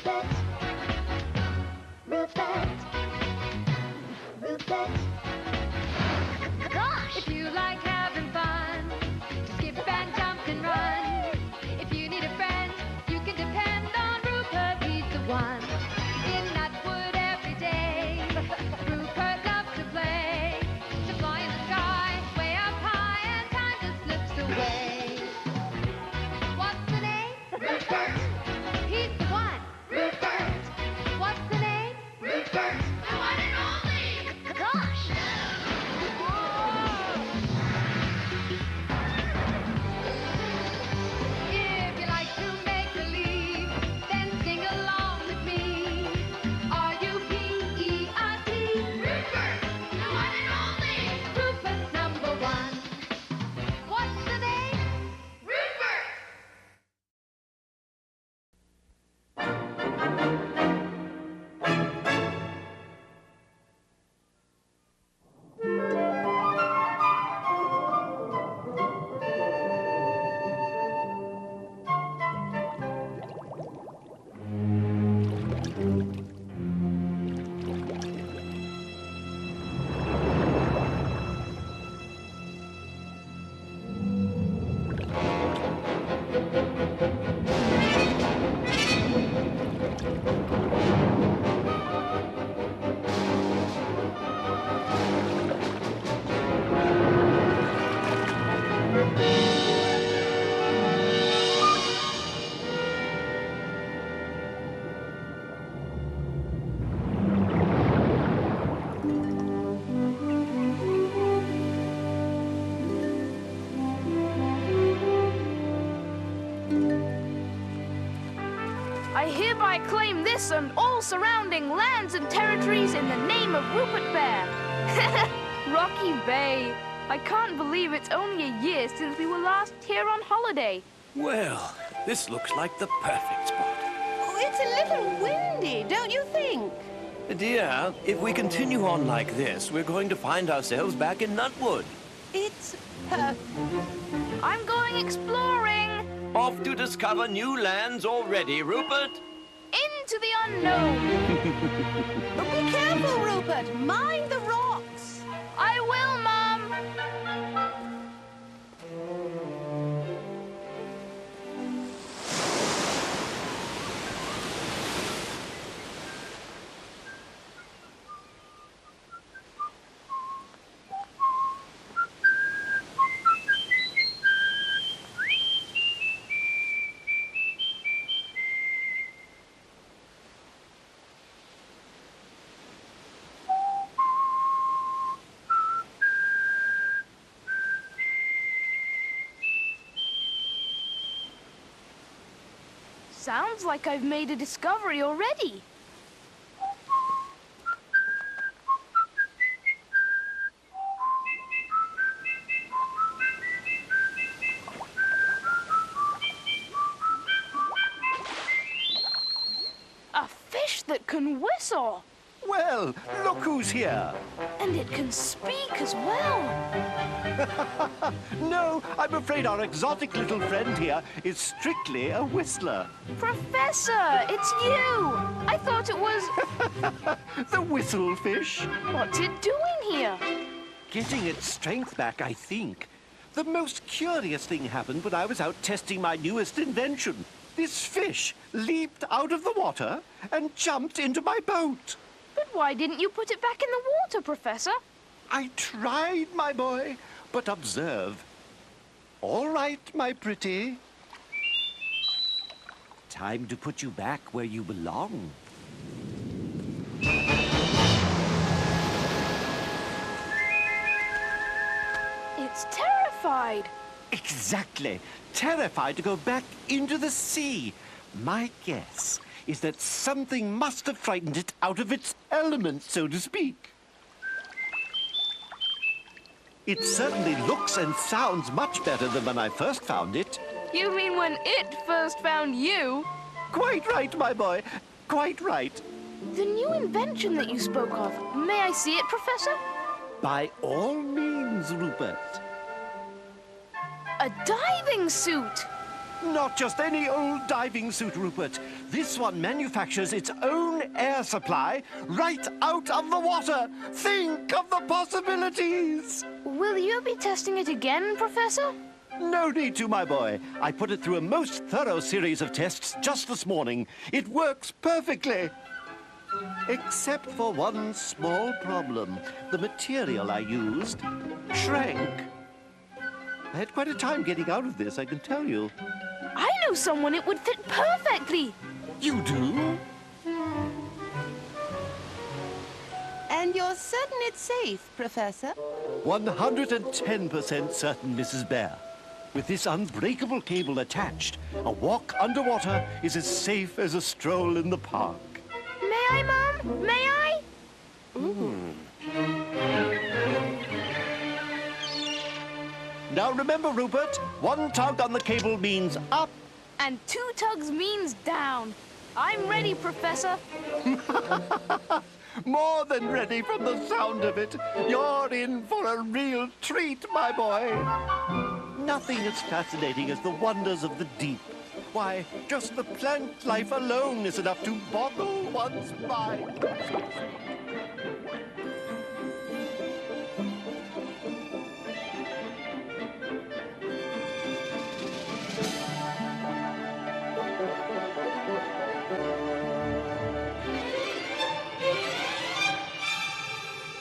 Rupert, Rupert, Rupert. Gosh! If you like having fun, skip and jump and run. If you need a friend, you can depend on Rupert, he's the one. In Nutwood every day, Rupert loves to play. To fly in the sky, way up high, and time just slips away. What's the name? Rupert, He's the one. Rupert, What's the name? Rupert. The one and only. Gosh! If you like to make believe, then sing along with me. R-U-P-E-R-T. Rupert, The one and only. Rupert's number one. What's the name? Rupert. I hereby claim this and all surrounding lands and territories in the name of Rupert Bear. Rocky Bay. I can't believe it's only a year since we were last here on holiday. Well, this looks like the perfect spot. Oh, it's a little windy, don't you think? Dear, if we continue on like this, we're going to find ourselves back in Nutwood. It's perfect. I'm going exploring Off to discover new lands already, Rupert. into the unknown. But be careful, Rupert. Mind the rocks. I will, Mom. Sounds like I've made a discovery already. A fish that can whistle. Well, look who's here. And it can speak as well. No, I'm afraid our exotic little friend here is strictly a whistler. Professor, it's you. I thought it was... The whistlefish. What's it doing here? Getting its strength back, I think. The most curious thing happened when I was out testing my newest invention. This fish leaped out of the water and jumped into my boat. But why didn't you put it back in the water, Professor? I tried, my boy, but observe. All right, my pretty. Time to put you back where you belong. It's terrified. Exactly. Terrified to go back into the sea. My guess is that something must have frightened it out of its element, so to speak. It certainly looks and sounds much better than when I first found it. You mean when it first found you? Quite right, my boy. Quite right. The new invention that you spoke of. May I see it, Professor? By all means, Rupert. A diving suit. Not just any old diving suit, Rupert. This one manufactures its own air supply right out of the water. Think of the possibilities! Will you be testing it again, Professor? No need to, my boy. I put it through a most thorough series of tests just this morning. It works perfectly. Except for one small problem. The material I used shrank. I had quite a time getting out of this, I can tell you. I know someone it would fit perfectly. You do? And you're certain it's safe, Professor? 110% certain, Mrs. Bear. With this unbreakable cable attached, a walk underwater is as safe as a stroll in the park. May I, Mom? May I? Now remember, Rupert, one tug on the cable means up. And 2 tugs means down. I'm ready, Professor. More than ready from the sound of it. You're in for a real treat, my boy. Nothing as fascinating as the wonders of the deep. Why, just the plant life alone is enough to boggle one's mind.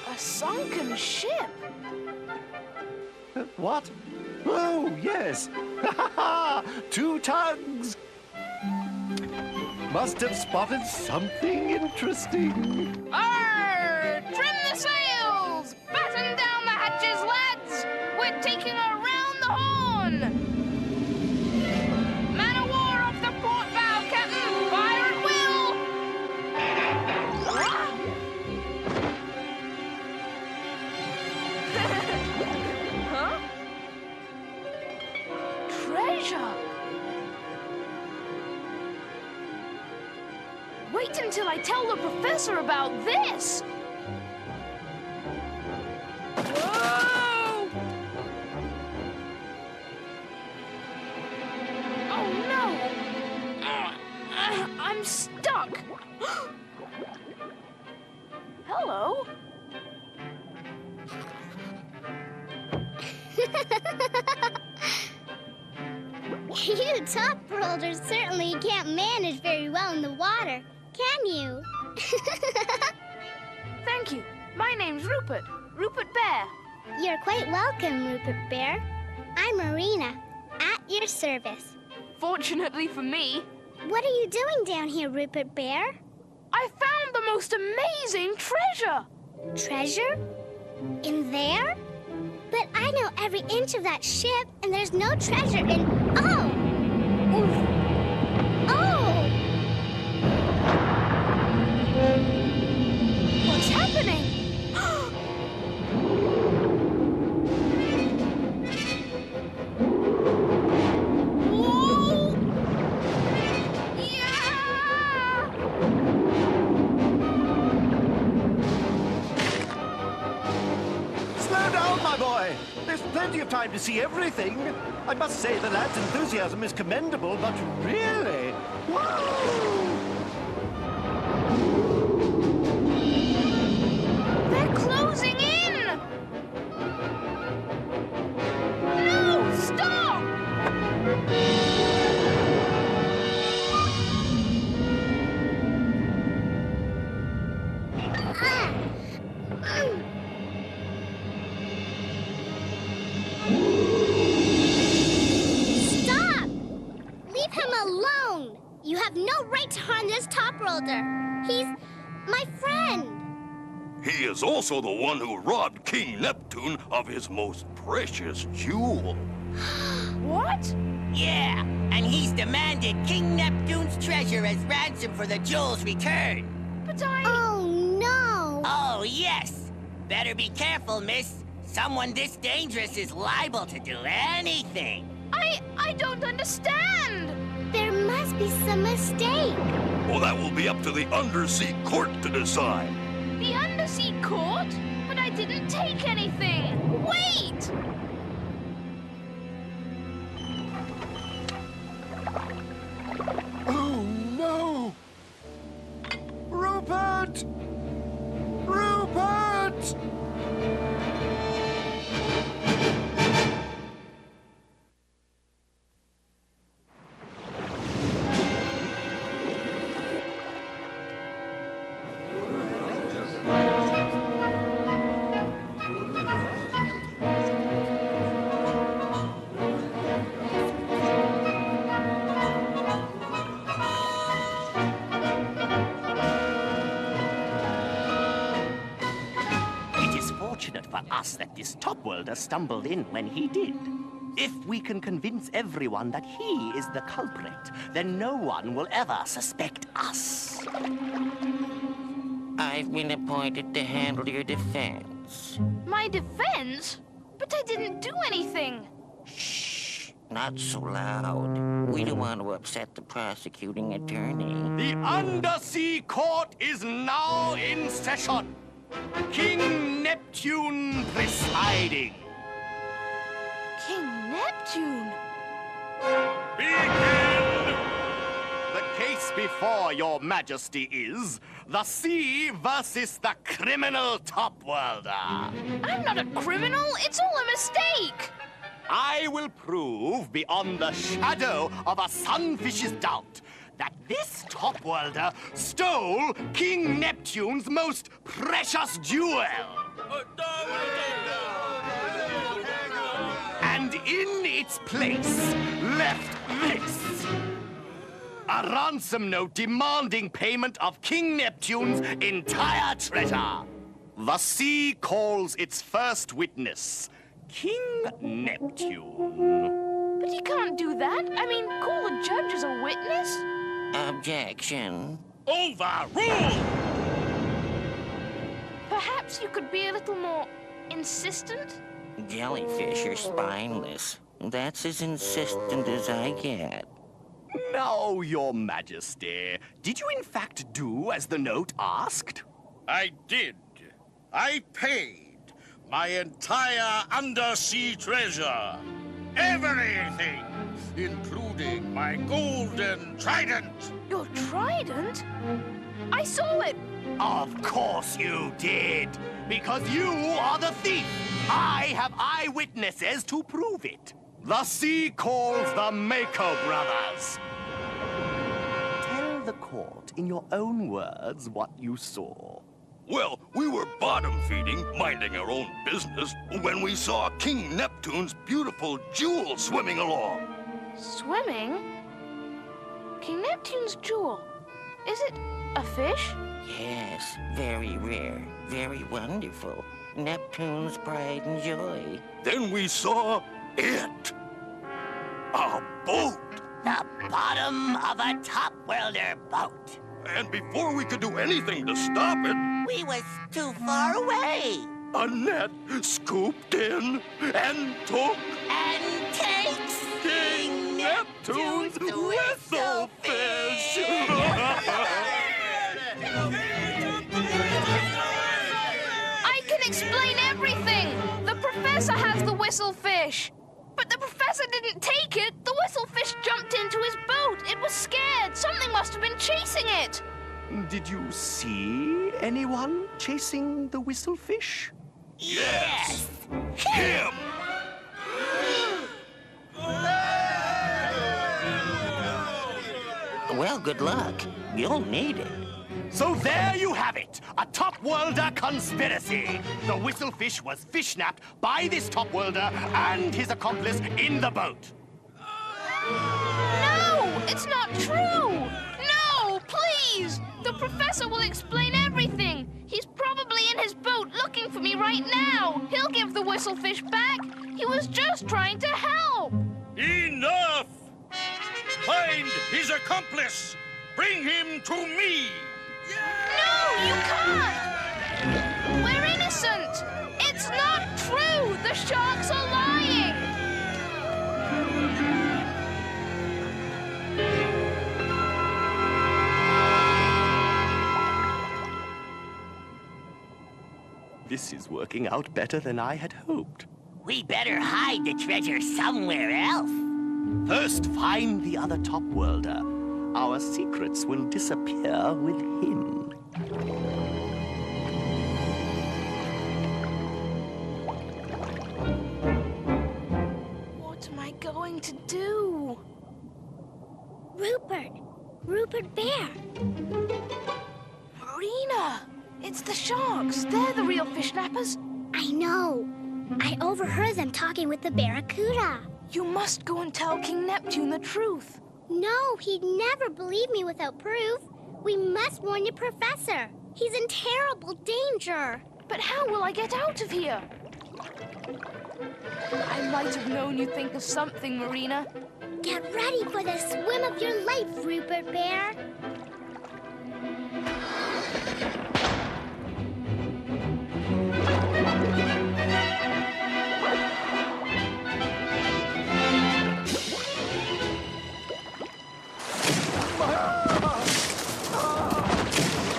A sunken ship. What? Oh, yes. 2 tugs. Must have spotted something interesting. Arr! Trim the sails! Batten down the hatches, lads! We're taking her round the horn! Man o' war off the port bow, Captain! Fire at will! Huh? Treasure! Wait until I tell the professor about this! Whoa! Oh no! I'm stuck! Hello? You top rollers certainly can't manage very well in the water, can you? Thank you. My name's Rupert. Rupert Bear. You're quite welcome, Rupert Bear. I'm Marina, at your service. Fortunately for me, What are you doing down here, Rupert Bear? I found the most amazing treasure! Treasure? In there? But I know every inch of that ship, and there's no treasure in... Oh! Oof. Oh! What's happening? Whoa! Yeah! Slow down, my boy. There's plenty of time to see everything. I must say the lad's enthusiasm is commendable, but really... Whoa! They're closing in! No! Stop! Stop! Leave him alone! You have no right to harm this top roller. He's my friend. He is also the one who robbed King Neptune of his most precious jewel. What? Yeah, and he's demanded King Neptune's treasure as ransom for the jewel's return. But I... Oh, no. Oh, yes. Better be careful, miss. Someone this dangerous is liable to do anything. I don't understand! There must be some mistake. Well, that will be up to the Undersea court to decide. The Undersea court? But I didn't take anything! Wait! Rupert! Rupert! For us that this top-worlder stumbled in when he did. If we can convince everyone that he is the culprit, then no one will ever suspect us. I've been appointed to handle your defense. My defense? But I didn't do anything. Shh, not so loud. We don't want to upset the prosecuting attorney. The Undersea Court is now in session. King Neptune presiding. King Neptune? Begin! The case before your majesty is the sea versus the criminal top-worlder. I'm not a criminal. It's all a mistake. I will prove beyond the shadow of a sunfish's doubt that this top-worlder stole King Neptune's most precious jewel. And in its place, left this. A ransom note demanding payment of King Neptune's entire treasure. The sea calls its first witness, King Neptune. But you can't do that. I mean, call the judge as a witness. Objection. Overruled! Perhaps you could be a little more insistent? Jellyfish are spineless. That's as insistent as I get. No, your majesty. Did you in fact do as the note asked? I did. I paid my entire undersea treasure. Everything, including my golden trident. Your trident? I saw it. Of course you did, because you are the thief. I have eyewitnesses to prove it. The sea calls the Mako brothers. Tell the court in your own words what you saw. Well, we were bottom-feeding, minding our own business, when we saw King Neptune's beautiful jewel swimming along. Swimming? King Neptune's jewel. Is it a fish? Yes, very rare, very wonderful. Neptune's pride and joy. Then we saw it. A boat. The bottom of a top-welder boat. And before we could do anything to stop it, We was too far away. a net scooped in and took And takes King Neptune's whistlefish. I can explain everything. The professor has the whistlefish. But the professor didn't take it. The whistlefish jumped into his boat. It was scared. Something must have been chasing it. Did you see anyone chasing the whistlefish? Yes, him. Well, good luck. You'll need it. So there you have it, a top-worlder conspiracy. The whistlefish was fish-napped by this top-worlder and his accomplice in the boat. No, it's not true. No, please. The professor will explain everything. He's probably in his boat looking for me right now. He'll give the whistlefish back. He was just trying to help. Enough! Find his accomplice. Bring him to me. No, you can't! We're innocent! It's not true! The sharks are lying! This is working out better than I had hoped. We better hide the treasure somewhere else. First, find the other top-worlder. Our secrets will disappear with him. going to do? Rupert Bear. Marina! It's the sharks. They're the real fish snappers. I know. I overheard them talking with the barracuda. You must go and tell King Neptune the truth. No, he'd never believe me without proof. We must warn the professor. He's in terrible danger. But how will I get out of here? I might have known you'd think of something, Marina. Get ready for the swim of your life, Rupert Bear.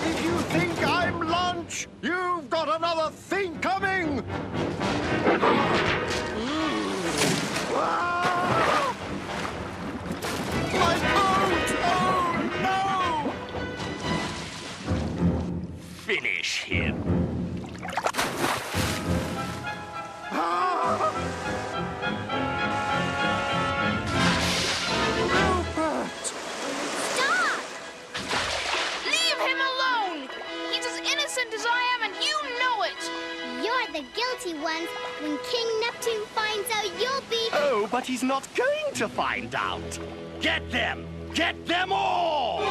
If you think I'm lunch, you've got another thing coming! My boat! Oh, no! Finish him. Rupert! Stop! Leave him alone! He's as innocent as I am, and you know it! You're the guilty ones. When King Neptune finds out, you'll be... Oh, but he's not going to find out. Get them! Get them all!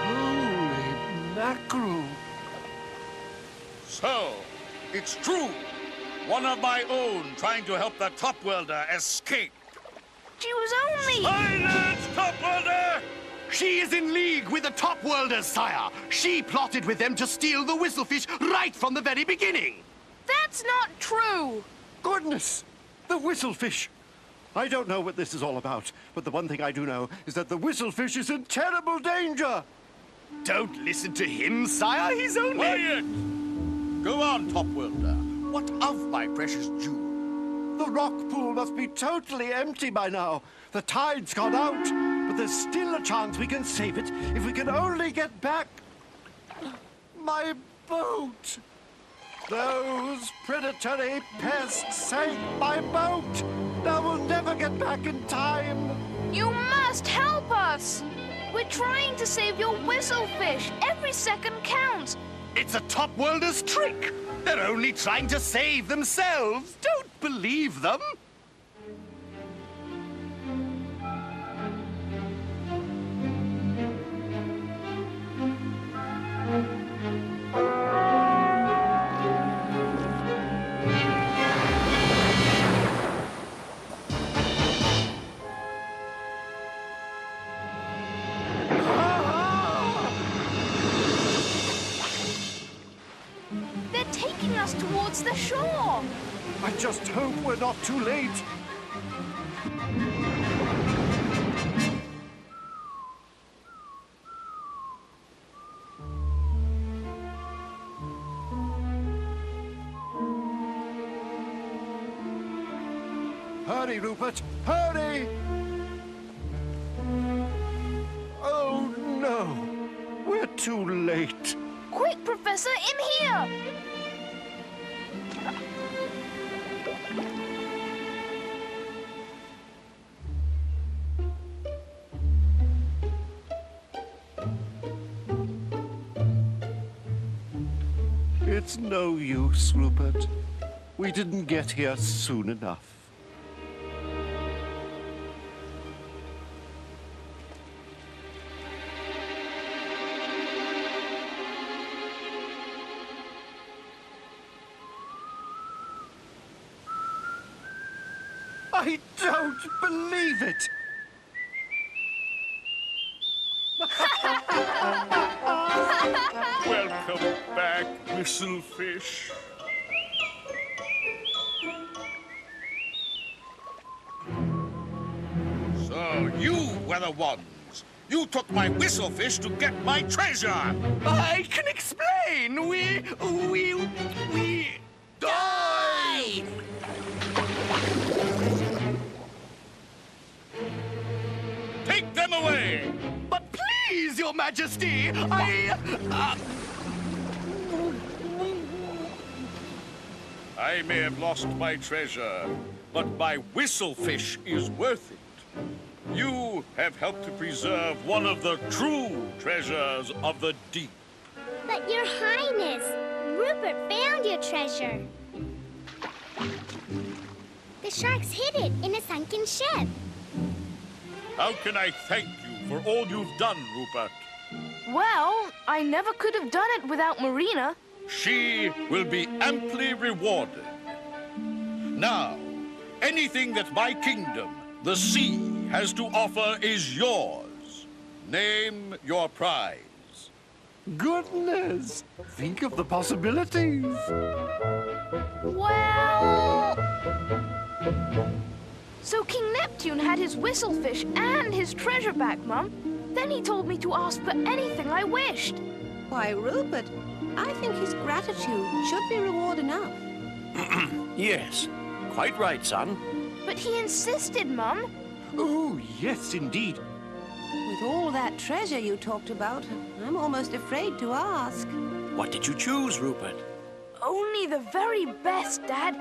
Holy mackerel! So, it's true. One of my own trying to help the top welder escape. She was only... Silence, top welder! She is in league with the top worlders, sire. She plotted with them to steal the whistlefish right from the very beginning. That's not true! Goodness! The whistlefish! I don't know what this is all about, but the one thing I do know is that the whistlefish is in terrible danger! Don't listen to him, sire. He's only... Quiet! Go on, top welder. What of my precious jewel? The rock pool must be totally empty by now. The tide's gone out, but there's still a chance we can save it if we can only get back... my boat! Those predatory pests sank my boat! Now we'll never get back in time! You must help us! We're trying to save your whistlefish. Every second counts. It's a top worlder's trick. They're only trying to save themselves. Don't believe them. They're taking us towards the shore. I just hope we're not too late. Hurry, Rupert! Hurry! Oh, no! We're too late. Quick, Professor, in here! It's no use, Rupert. We didn't get here soon enough. I don't believe it! Welcome back, whistlefish. So you were the ones. You took my whistlefish to get my treasure. I can explain. fine. We die! Take them away! But please, Your Majesty, I may have lost my treasure, but my whistlefish is worth it. You have helped to preserve one of the true treasures of the deep. But Your Highness, Rupert found your treasure. The sharks hid it in a sunken ship. How can I thank you for all you've done, Rupert? Well, I never could have done it without Marina. She will be amply rewarded. Now, anything that my kingdom, the sea, has to offer is yours. Name your prize. Goodness! Think of the possibilities. Well... So King Neptune had his whistlefish and his treasure back, Mum. Then he told me to ask for anything I wished. Why, Rupert, I think his gratitude should be reward enough. Yes, quite right, son. But he insisted, Mum. Oh, yes, indeed. With all that treasure you talked about, I'm almost afraid to ask. What did you choose, Rupert? Only the very best, Dad.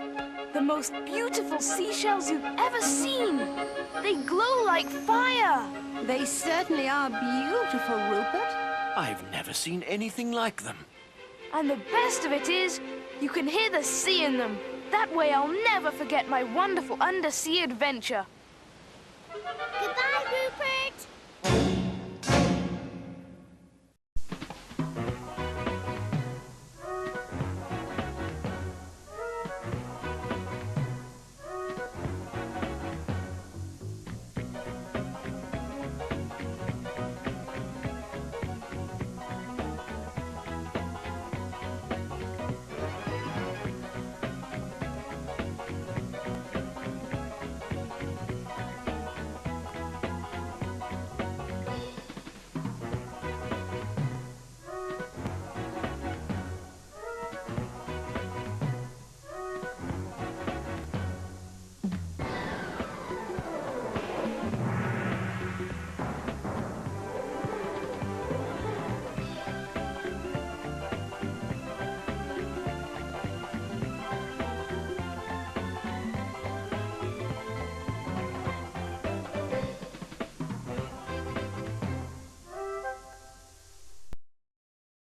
The most beautiful seashells you've ever seen. They glow like fire. They certainly are beautiful, Rupert. I've never seen anything like them. And the best of it is, you can hear the sea in them. That way I'll never forget my wonderful undersea adventure. Goodbye, Rupert.